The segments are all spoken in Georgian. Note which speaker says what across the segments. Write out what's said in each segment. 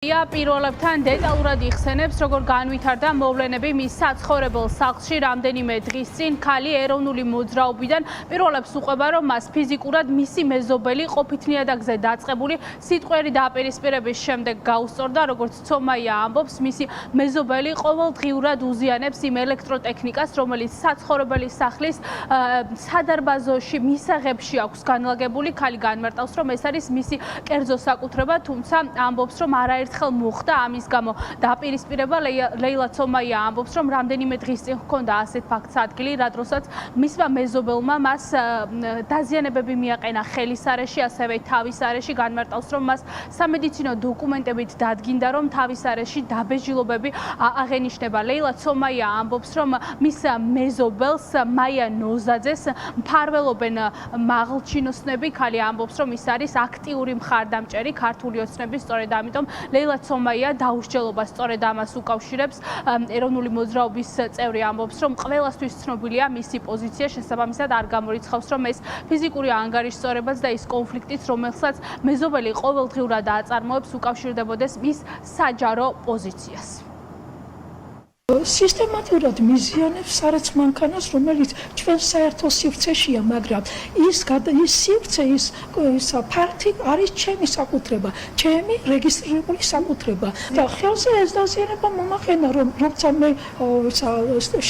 Speaker 1: პირველებთან დეტალურად იხსენებს, როგორ განვითარდა მოვლენები მის საცხოვრებელ სახლში რამდენიმე დღის წინ. ქალი ეროვნული მოძრაობიდან პირველებს უყვება, რომ მას ფიზიკურად მისი მეზობელი ყოფით ნიადაგზე დაწყებული სიტყვიერი დაპირისპირების შემდეგ გაუსწორდა. Როგორც ცომაია ამბობს, მისი მეზობელი ყოველდღიურად უზიანებს იმ ელექტროტექნიკას, რომელიც საცხოვრებელი სახლის სადარბაზოში მისაღებში აქვს განლაგებული. ქალი განმარტავს, რომ ეს არის მისი კერძო საკუთრება, თუმცა ამბობს, რომ არაერთხელ მოხდა ამის გამო დაპირისპირება. ლეილა ცომაია ამბობს, რომ რამდენიმე დღის წინ ჰქონდა ასეთ ფაქტს ადგილი, რა დროსაც მისმა მეზობელმა მას დაზიანებები მიაყენა ხელის არეში, ასევე თავის არეში. განმარტავს, რომ მას სამედიცინო დოკუმენტებით დადგინდა, რომ თავის არეში დაბეჭდილობები აღენიშნება. ლეილა ცომაია ამბობს, რომ მის მეზობელს მაია ნოზაძეს მფარველობენ მაღალჩინოსნები. ქალი ამბობს, რომ ის არის აქტიური მხარდამჭერი ქართული ოცნების, სწორედ ამიტომ ლეილა ცომაია დაუსჯელობას სწორედ ამას უკავშირებს. ეროვნული მოძრაობის წევრი ამბობს, რომ ყველასთვის ცნობილია მისი პოზიცია, შესაბამისად არ გამორიცხავს, რომ ეს ფიზიკური ანგარიშსწორებაც და ის კონფლიქტიც, რომელსაც მეზობელი ყოველდღიურად აწარმოებს, უკავშირდებოდეს მის საჯარო პოზიციას.
Speaker 2: სისტემატურად მიზიანებს სარეც მანქანას, რომელიც ჩვენ საერთო სივრცეშია, მაგრამ ის სივრცე, ის ფართი არის ჩემი საკუთრება, ჩემი რეგისტრირებული საკუთრება. და ხელზე ეს დაზიანება მომაყენა, როცა მე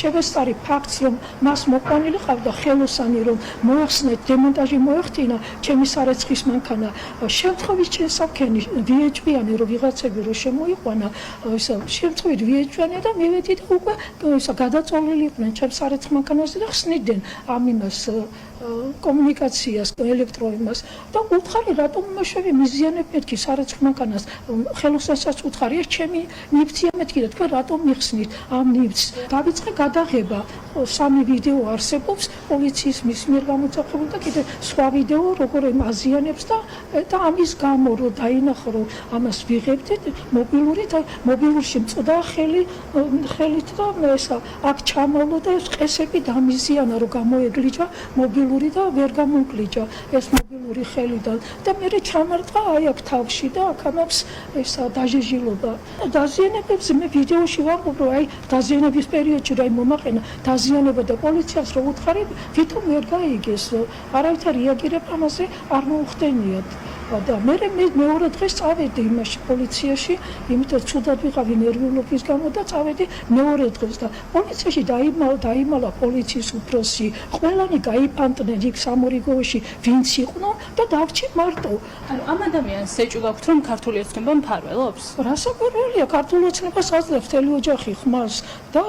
Speaker 2: შევესწარი ფაქტს, რომ მას მოყვანილი ყავდა ხელოსანი, რომ მოახსნეთ, დემონტაჟი მოეხდინა ჩემი სარეცხის მანქანა. შემთხვევის შესაბამისად VHP-ანი, რომ ვიღაცები რო შემოიყვანა, შემთხვევით VHP-ანი და მივედი უკვე გადაწოლილი იყვნენ ჩემს სარეცხ მანქანაზე და ხსნიდნენ ამ იმას კომუნიკაციას, ელექტროიმას და უთხარი, რატომ მოშევი მიზიანებ მეთქი სარეცხ მანქანას, ხელოსანსაც უთხარი, ეს ჩემი ნიფცია მეთქი და თქვენ რატომ მიხსნით ამ ნიფცს. დავიწყე გადაღება, 3 ვიდეო არსებობს პოლიციის მის მიერ გამოძახებული და კიდე სხვა ვიდეო, როგორ აზიანებს და ამის გამო რომ დაინახო, რომ ამას ვიღებდით მობილურში მწყდა ხელით და აქ ჩამოვლო და ეს ყესები დამიზიანა, რომ გამოეგლიჯა მობილური და ვერ გამოგლიჯა ეს მობილური ხელიდან და მე ჩამარტყა აი აქ თავში და აქ ამას ესა დაჟეჟილობა. დაზიანებებზე მე ვიდეოში ვამბობ, რომ აი დაზიანების პერიოდში რა მომაყენა დაზიანება და პოლიციას რო უთხარი, ვითომ ვერ გაიგეს, არავით არ რეაგირებ ამაზე, არ მოუხდენიათ. და მე მეორე დღეს წავედი იმაში პოლიციაში, იმიტომ ცუდად ვიყავი ნერვიულობის გამო და წავედი მეორე დღეს და პოლიციაში დაიმალა პოლიციის უფროსი, ყველანი გაიფანტნენ იქ სამორიგოში, ვინც იყვნენ და დავრჩი მარტო.
Speaker 1: ანუ ამ ადამიანს ეჭვი გაქვთ, რომ ქართული ოცნება მფარველობს?
Speaker 2: რასაკვირველია, ქართული ოცნებას აძლევს მთელი ოჯახი ხმას და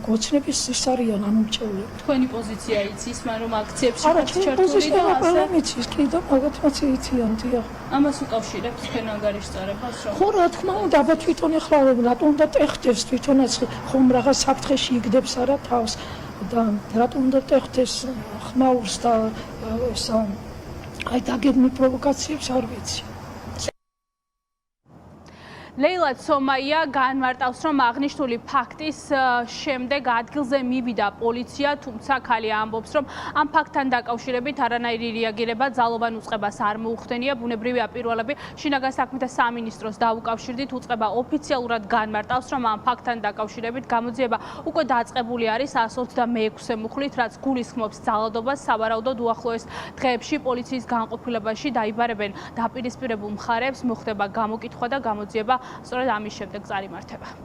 Speaker 2: ოცნების ის არიან ამომრჩევლები.
Speaker 1: თქვენი პოზიცია იცის, მაგრამ აქციებში
Speaker 2: არა,
Speaker 1: ხართ
Speaker 2: ჩემი
Speaker 1: ჩართული
Speaker 2: პოზიცია
Speaker 1: და ასე
Speaker 2: იცის, კი და მაგათმაც იციან.
Speaker 1: ამას უკავშირებს თქვენ ანგარიშსწორებას, რომ
Speaker 2: ხო, რა თქმა უნდა, აბა თვითონ ეხლა რატომ უნდა ტეხტებს, თვითონაც ხომ რაღაც საფრთხეში იგდებს არა თავს და რატომ უნდა ტეხტეს ხმაურს და ესა აი დაგებნი პროვოკაციებს არ ვიცი.
Speaker 1: ლეილა ცომაია განმარტავს, რომ აღნიშნული ფაქტის შემდეგ ადგილზე მივიდა პოლიცია, თუმცა ქალი ამბობს, რომ ამ ფაქტთან დაკავშირებით არანაირი რეაგირება ძალოვან უწყებას არ მოუხდენია. ბუნებრივია, პირველები შინაგან საქმეთა სამინისტროს დაუკავშირდით, უწყება ოფიციალურად განმარტავს, რომ ამ ფაქტთან დაკავშირებით გამოძიება უკვე დაწყებული არის 126 მუხლით, რაც გულისხმობს ძალადობას. სავარაუდოდ უახლოეს დღეებში პოლიციის განყოფილებაში დაიბარებენ დაპირისპირებულ მხარეებს, მოხდება გამოკითხვა და გამოძიება სწორედ ამის შემდეგ წარიმართება.